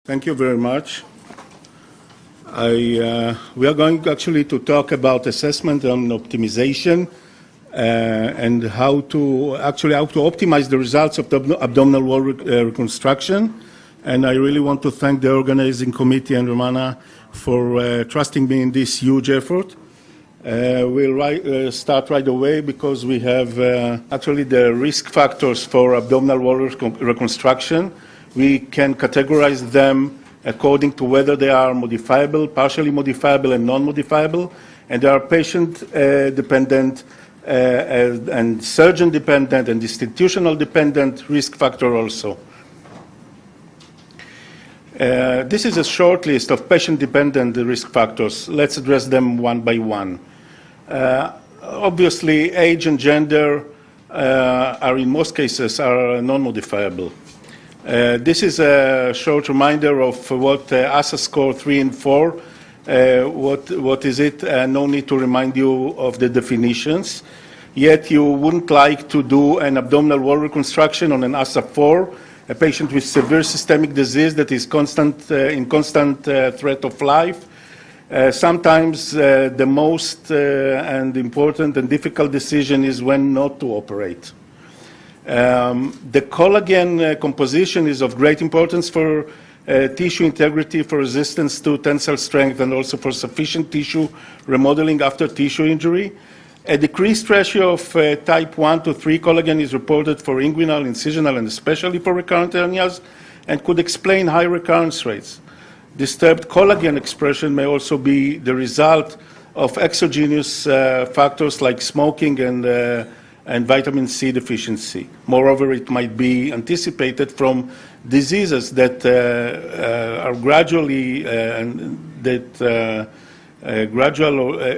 Thank you very much. We are going actually to talk about assessment and optimization and how to optimize the results of the abdominal wall reconstruction. And I really want to thank the organizing committee and Romana for trusting me in this huge effort. We'll start right away because we have actually the risk factors for abdominal wall reconstruction. We can categorize them according to whether they are modifiable, partially modifiable, and non-modifiable, and they are patient-dependent and surgeon-dependent and institutional-dependent risk factor also. This is a short list of patient-dependent risk factors. Let's address them one by one. Obviously, age and gender are in most cases are non-modifiable. This is a short reminder of what ASA score 3 and 4. What is it? No need to remind you of the definitions. Yet you wouldn't like to do an abdominal wall reconstruction on an ASA 4, a patient with severe systemic disease that is in constant threat of life. Sometimes the most and important and difficult decision is when not to operate. The collagen composition is of great importance for tissue integrity, for resistance to tensile strength, and also for sufficient tissue remodeling after tissue injury. A decreased ratio of type 1 to 3 collagen is reported for inguinal, incisional, and especially for recurrent hernias, and could explain high recurrence rates. Disturbed collagen expression may also be the result of exogenous factors like smoking and vitamin C deficiency. Moreover, it might be anticipated from diseases that are gradually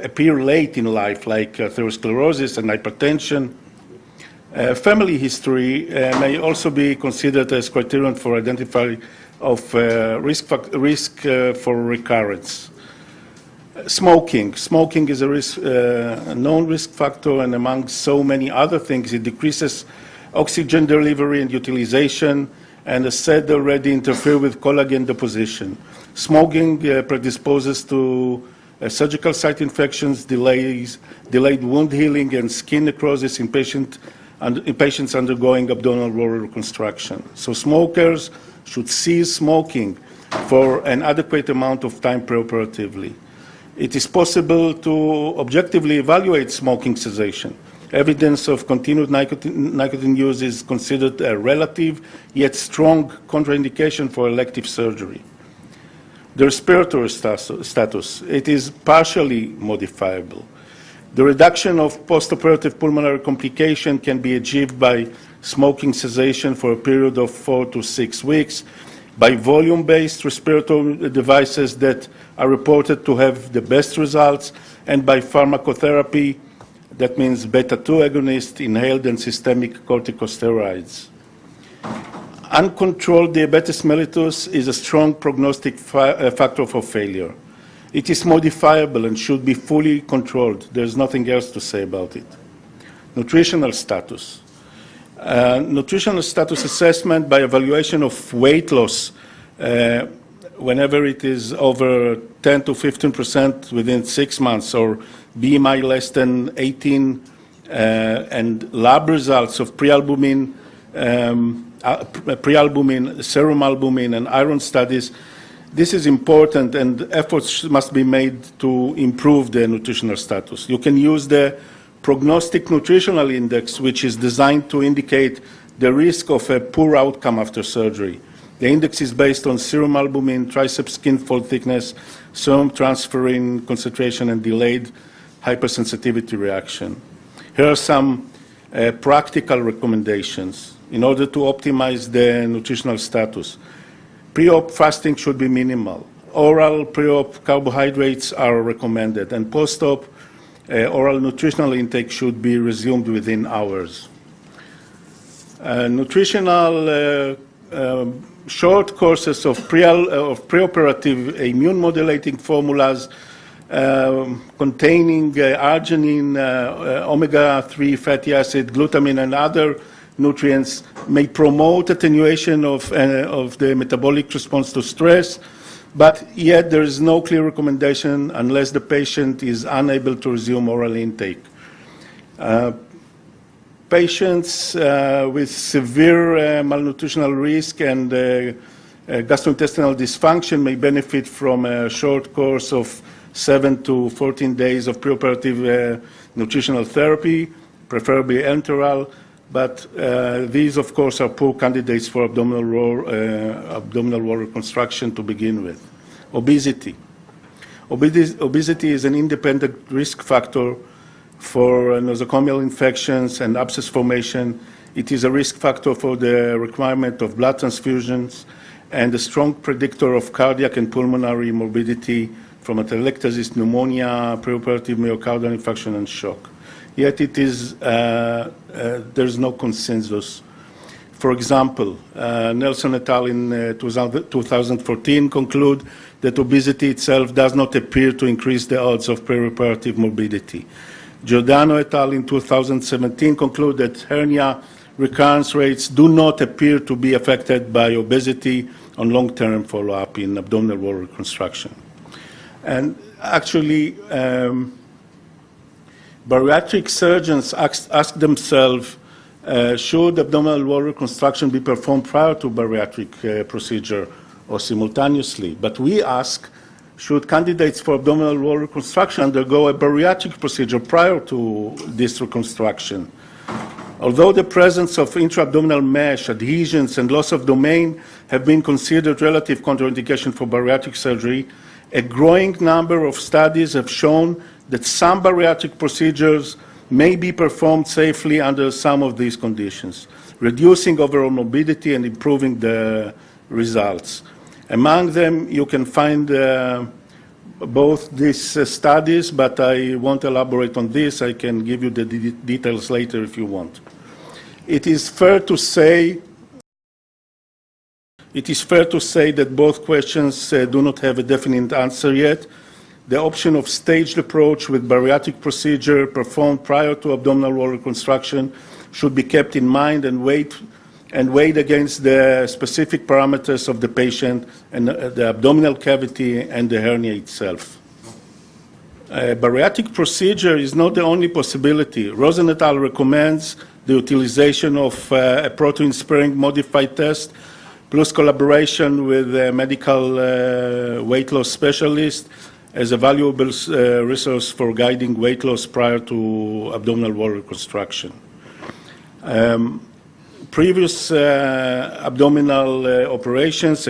appear late in life, like atherosclerosis and hypertension. Family history may also be considered as criterion for identifying of risk for recurrence. Smoking is a known risk factor, and among so many other things, it decreases oxygen delivery and utilization, and as said already, interfere with collagen deposition. Smoking predisposes to surgical site infections, delayed wound healing, and skin necrosis in patients undergoing abdominal wall reconstruction. So smokers should cease smoking for an adequate amount of time preoperatively. It is possible to objectively evaluate smoking cessation. Evidence of continued nicotine use is considered a relative yet strong contraindication for elective surgery. The respiratory status, it is partially modifiable. The reduction of post-operative pulmonary complication can be achieved by smoking cessation for a period of 4 to 6 weeks, by volume-based respiratory devices that are reported to have the best results, and by pharmacotherapy, that means beta-2 agonist, inhaled and systemic corticosteroids. Uncontrolled diabetes mellitus is a strong prognostic factor for failure. It is modifiable and should be fully controlled. There's nothing else to say about it. Nutritional status. Nutritional status assessment by evaluation of weight loss whenever it is over 10 to 15% within 6 months, or BMI less than 18, and lab results of prealbumin, serum albumin, and iron studies. This is important, and efforts must be made to improve the nutritional status. You can use the prognostic nutritional index, which is designed to indicate the risk of a poor outcome after surgery. The index is based on serum albumin, triceps skin fold thickness, serum transferrin concentration, and delayed hypersensitivity reaction. Here are some practical recommendations in order to optimize the nutritional status. Pre-op fasting should be minimal. Oral pre-op carbohydrates are recommended, and post-op oral nutritional intake should be resumed within hours. Nutritional short courses of preoperative immune modulating formulas containing arginine, omega-3 fatty acid, glutamine, and other nutrients may promote attenuation of the metabolic response to stress, but yet there is no clear recommendation unless the patient is unable to resume oral intake. Patients with severe malnutritional risk and gastrointestinal dysfunction may benefit from a short course of 7 to 14 days of preoperative nutritional therapy, preferably enteral, but these, of course, are poor candidates for abdominal wall reconstruction to begin with. Obesity. Obesity is an independent risk factor for nosocomial infections and abscess formation. It is a risk factor for the requirement of blood transfusions and a strong predictor of cardiac and pulmonary morbidity from atelectasis, pneumonia, preoperative myocardial infarction, and shock. Yet it is, there's no consensus. For example, Nelson et al. In 2014 conclude that obesity itself does not appear to increase the odds of preoperative morbidity. Giordano et al. In 2017 conclude that hernia recurrence rates do not appear to be affected by obesity on long-term follow-up in abdominal wall reconstruction. And actually, bariatric surgeons ask themselves, should abdominal wall reconstruction be performed prior to bariatric procedure or simultaneously? But we ask, should candidates for abdominal wall reconstruction undergo a bariatric procedure prior to this reconstruction? Although the presence of intra-abdominal mesh, adhesions, and loss of domain have been considered relative contraindication for bariatric surgery, a growing number of studies have shown that some bariatric procedures may be performed safely under some of these conditions, reducing overall morbidity and improving the results. Among them, you can find both these studies, but I won't elaborate on this. I can give you the details later if you want. It is fair to say that both questions do not have a definite answer yet. The option of staged approach with bariatric procedure performed prior to abdominal wall reconstruction should be kept in mind and weighed against the specific parameters of the patient and the abdominal cavity and the hernia itself. Bariatric procedure is not the only possibility. Rosen et al. Recommends the utilization of a protein-sparing modified test plus collaboration with a medical weight loss specialist as a valuable resource for guiding weight loss prior to abdominal wall reconstruction. Previous abdominal operations,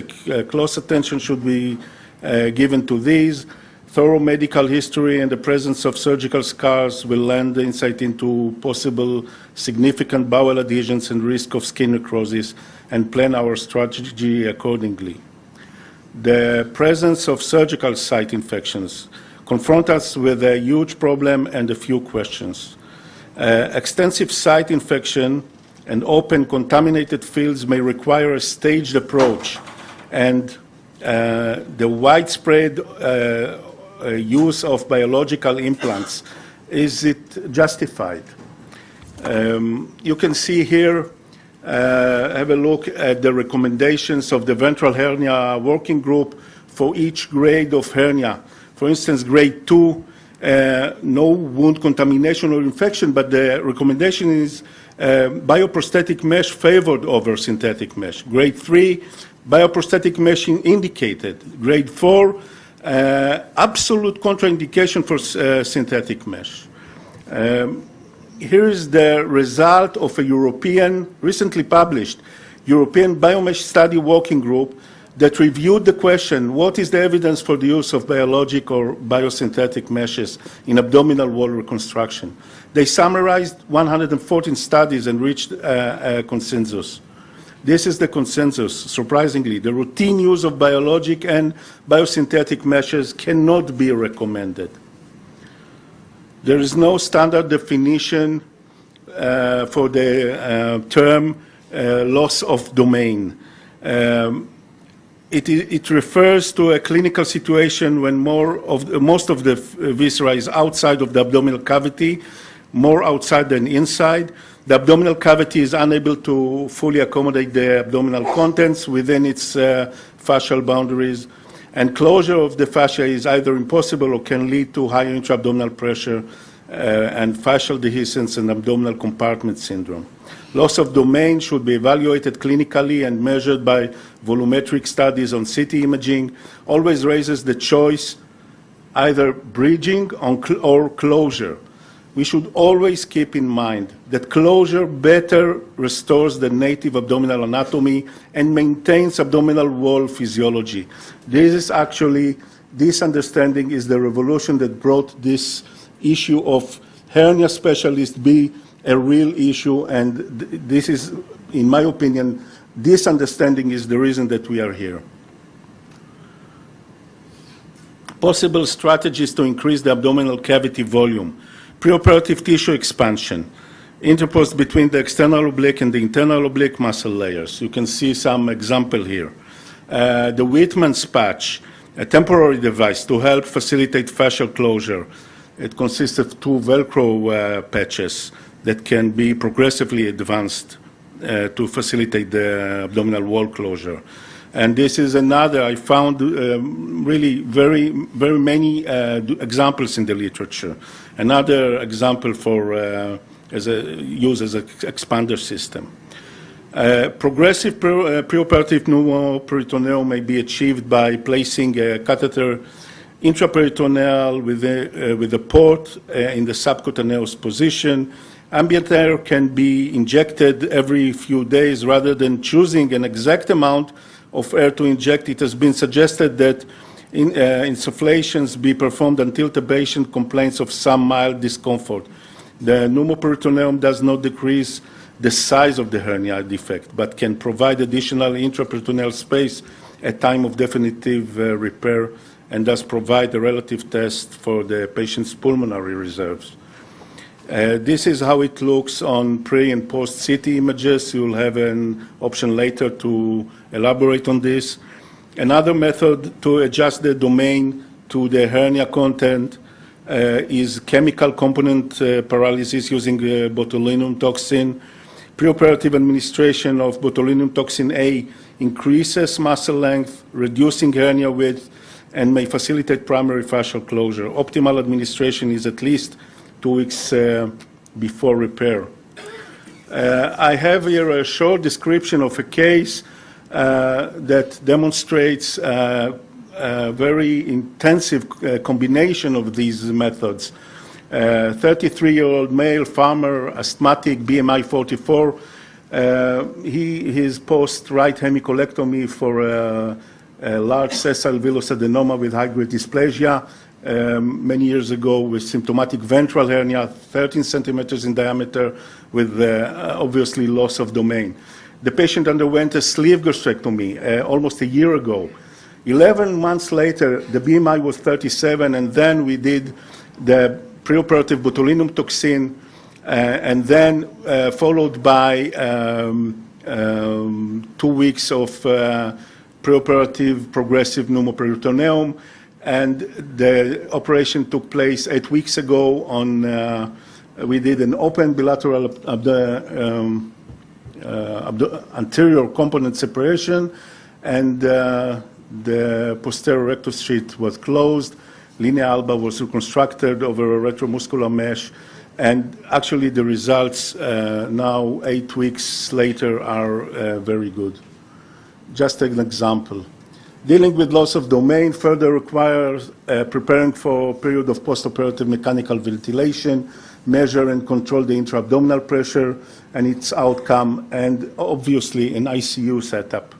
close attention should be given to these. Thorough medical history and the presence of surgical scars will lend insight into possible significant bowel adhesions and risk of skin necrosis, and plan our strategy accordingly. The presence of surgical site infections confront us with a huge problem and a few questions. Extensive site infection and open contaminated fields may require a staged approach, and the widespread use of biological implants, is it justified? You can see here, have a look at the recommendations of the ventral hernia working group for each grade of hernia. For instance, grade 2, no wound contamination or infection, but the recommendation is bioprosthetic mesh favored over synthetic mesh. Grade 3, bioprosthetic mesh indicated. Grade 4, absolute contraindication for synthetic mesh. Here is the result of a recently published European Biomesh Study Working Group that reviewed the question, what is the evidence for the use of biologic or biosynthetic meshes in abdominal wall reconstruction? They summarized 114 studies and reached a consensus. This is the consensus, surprisingly. The routine use of biologic and biosynthetic meshes cannot be recommended. There is no standard definition for the term loss of domain. It refers to a clinical situation when most of the viscera is outside of the abdominal cavity, more outside than inside. The abdominal cavity is unable to fully accommodate the abdominal contents within its fascial boundaries, and closure of the fascia is either impossible or can lead to higher intra-abdominal pressure and fascial dehiscence and abdominal compartment syndrome. Loss of domain should be evaluated clinically and measured by volumetric studies on CT imaging. Always raises the choice either bridging or closure. We should always keep in mind that closure better restores the native abdominal anatomy and maintains abdominal wall physiology. This understanding is the revolution that brought this issue of hernia specialist be a real issue, and this is, in my opinion, this understanding is the reason that we are here. Possible strategies to increase the abdominal cavity volume. Preoperative tissue expansion, interposed between the external oblique and the internal oblique muscle layers. You can see some example here. The Whitman's patch, a temporary device to help facilitate fascial closure. It consists of two Velcro patches that can be progressively advanced to facilitate the abdominal wall closure. And this is another, I found really very many examples in the literature. Another example for use as an expander system. Progressive preoperative pneumoperitoneum may be achieved by placing a catheter intraperitoneal with a port in the subcutaneous position. Ambient air can be injected every few days rather than choosing an exact amount of air to inject. It has been suggested that insufflations be performed until the patient complains of some mild discomfort. The pneumoperitoneum does not decrease the size of the hernia defect, but can provide additional intraperitoneal space at time of definitive repair, and thus provide a relative test for the patient's pulmonary reserves. This is how it looks on pre and post CT images. You'll have an option later to elaborate on this. Another method to adjust the domain to the hernia content is chemical component paralysis using botulinum toxin. Preoperative administration of botulinum toxin A increases muscle length, reducing hernia width, and may facilitate primary fascial closure. Optimal administration is at least 2 weeks before repair. I have here a short description of a case that demonstrates a very intensive combination of these methods. 33-year-old male farmer, asthmatic, BMI 44. His post-right hemicolectomy for a large sessile villous adenoma with high-grade dysplasia many years ago with symptomatic ventral hernia, 13 centimeters in diameter with obviously loss of domain. The patient underwent a sleeve gastrectomy almost a year ago. 11 months later, the BMI was 37, and then we did the preoperative botulinum toxin, and then followed by 2 weeks of preoperative progressive pneumoperitoneum, and the operation took place 8 weeks ago. We did an open bilateral anterior component separation, and the posterior rectus sheath was closed. Linea alba was reconstructed over a retromuscular mesh, and actually the results now 8 weeks later are very good. Just an example. Dealing with loss of domain further requires preparing for a period of post-operative mechanical ventilation, measure and control the intra-abdominal pressure and its outcome, and obviously an ICU setup.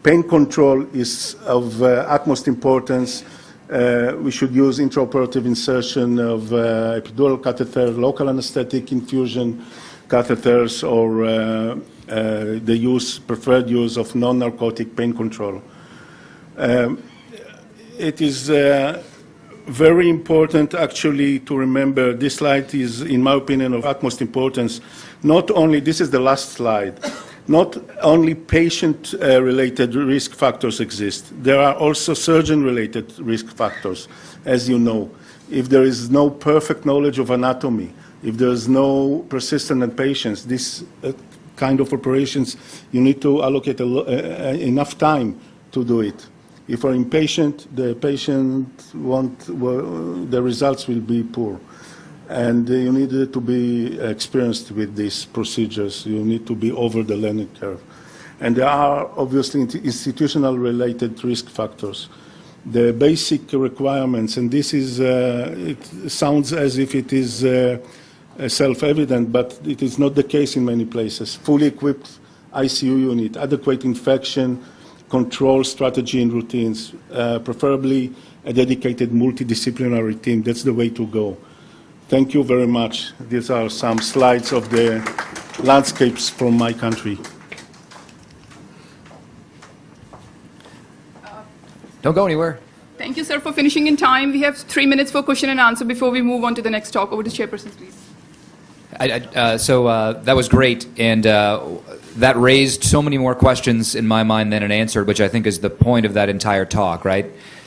Pain control is of utmost importance. We should use intraoperative insertion of epidural catheter, local anesthetic infusion catheters, or the preferred use of non-narcotic pain control. It is very important actually to remember this slide is, in my opinion, of utmost importance. Not only, this is the last slide, not only patient-related risk factors exist, there are also surgeon-related risk factors, as you know. If there is no perfect knowledge of anatomy, If there's no persistent patients, this kind of operations, you need to allocate enough time to do it. If you're impatient, the patient the results will be poor. And you need to be experienced with these procedures. You need to be over the learning curve. And there are obviously institutional related risk factors. The basic requirements, and this is, it sounds as if it is self-evident, but it is not the case in many places. Fully equipped ICU unit, adequate infection control strategy and routines, preferably a dedicated multidisciplinary team. That's the way to go. Thank you very much. These are some slides of the landscapes from my country. Don't go anywhere. Thank you, sir, for finishing in time. We have 3 minutes for question and answer before we move on to the next talk. Over to chairperson, please. That was great, and that raised so many more questions in my mind than it answered, which I think is the point of that entire talk, right?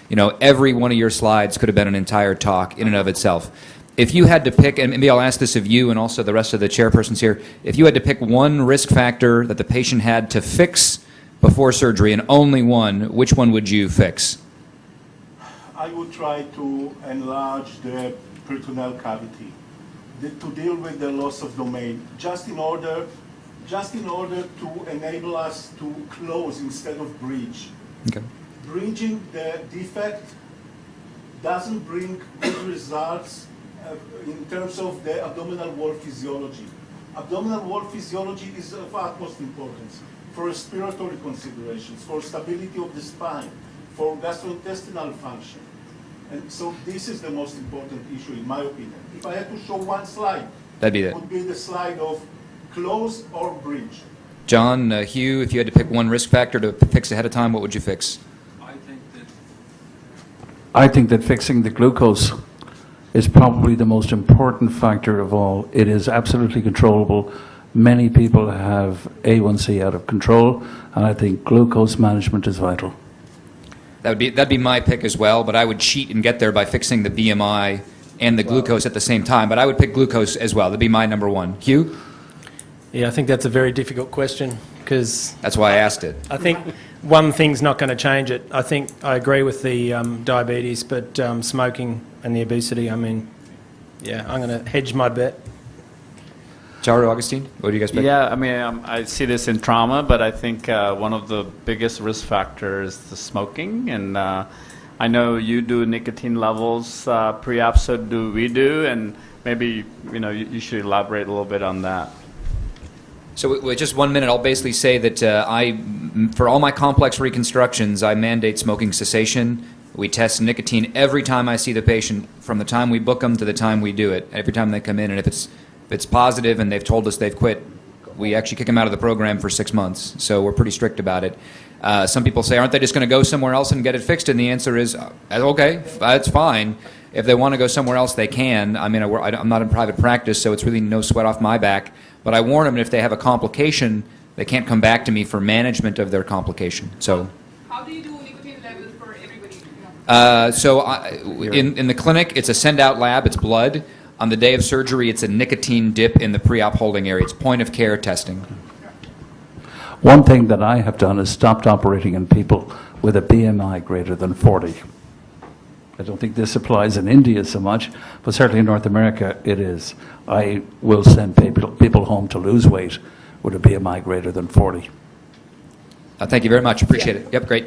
You know, every one of your slides could have been an entire talk in and of itself. If you had to pick, and maybe I'll ask this of you and also the rest of the chairpersons here, if you had to pick one risk factor that the patient had to fix before surgery, and only one, which one would you fix? I would try to enlarge the peritoneal cavity to deal with the loss of domain, just in order to enable us to close instead of breach. Okay. Breaching the defect doesn't bring good results in terms of the abdominal wall physiology. Abdominal wall physiology is of utmost importance for respiratory considerations, for stability of the spine, for gastrointestinal function. And so this is the most important issue, in my opinion. If I had to show one slide, it would be the slide of close or breach. John, Hugh, if you had to pick one risk factor to fix ahead of time, what would you fix? I think that fixing the glucose is probably the most important factor of all. It is absolutely controllable. Many people have A1C out of control, and I think glucose management is vital. That'd be my pick as well, but I would cheat and get there by fixing the BMI and the glucose at the same time. But I would pick glucose as well. That'd be my number one. Hugh? Yeah, I think that's a very difficult question because... That's why I asked it. I think one thing's not going to change it. I think I agree with the diabetes, but smoking and the obesity, I mean, yeah, I'm going to hedge my bet. Charu, Augustine, what do you guys pick? Yeah, I mean, I see this in trauma, but I think one of the biggest risk factors is the smoking. And I know you do nicotine levels pre-op, so do we do, and maybe you should elaborate a little bit on that. So with just 1 minute, I'll basically say that for all my complex reconstructions, I mandate smoking cessation. We test nicotine every time I see the patient, from the time we book them to the time we do it, every time they come in. And if it's positive and they've told us they've quit, we actually kick them out of the program for 6 months. So we're pretty strict about it. Some people say, aren't they just going to go somewhere else and get it fixed? And the answer is, okay, that's fine. If they want to go somewhere else, they can. I mean, I'm not in private practice, so it's really no sweat off my back. But I warn them, if they have a complication, they can't come back to me for management of their complication. So. How do you do nicotine levels for everybody? In the clinic, it's a send-out lab. It's blood. On the day of surgery, it's a nicotine dip in the pre-op holding area. It's point-of-care testing. One thing that I have done is stopped operating in people with a BMI greater than 40. I don't think this applies in India so much, but certainly in North America it is. I will send people home to lose weight with a BMI greater than 40. Thank you very much. Appreciate it. Yep, great.